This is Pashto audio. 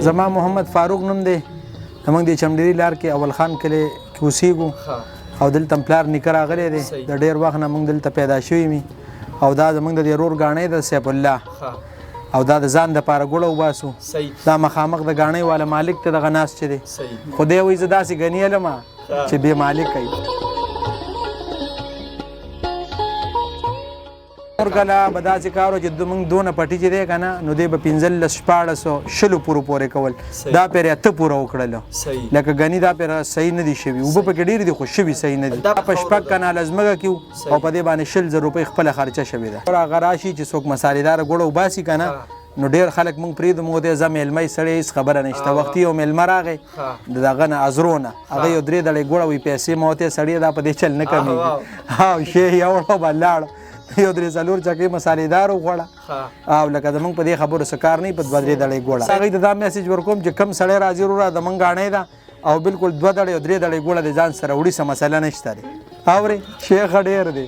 زما محمد فاروق نوم دی زمونږ د چمډیري لار کې اول خان کلی کې اوسېږو او دلته پلار نیکه راغلی دی د ډېر وخت نه موږ دلته پیدا شوي مي او دا زمونږ د ورور ګاڼۍ د سیف الله او دا د ځان دپاره ګوړه وباسو دا مخامخ د ګاڼۍ والا مالک ته دغه ناست چې دی خو دی وایي زه داسې ګنیلم چې بې مالک کوي نور کله به داسې کار و چې موږ دونه پټي چې دی که نه نو دی به 1500 پورو پورې کول دا پرې 8 پوره وکړله لکه ګني دا پرې صحیح نه دي شوي اوبه پکې ډېرې دي خو شوي صحیح نه دي دا په 6 کناله ځمکه کې او په دې باندې 100,000 روپۍ خپله خرچه شوې ده هغه راشي چې څوک مسالېداره ګوړه وباسي که نه نو ډېر خلک موږ پرېږدو موږ دی زه میلمه سړی هېڅ خبره نشته وختي یو میلمه راغی د دغه نه ازرو نه هغه یو 3 دړۍ ګوړه وي پیسې ما ورته سړی دا په دې چل نه کمېږي او شی یې وړه به لاړ یو 3-4 چکې مسالېدار وغوړه او لکه زمونږ په دې خبرو څه کار نه وي په 2-3 دړۍ ګوړه هغوی ته دا میسج ورکوم چې کم سړی راځي وروره زمونږ ګاڼۍ ده او بالکل 2 دړۍ او 3 دړۍ ګوړه د ځان سره وړي څه مسله نشته دی اورې شیخه ډېر دی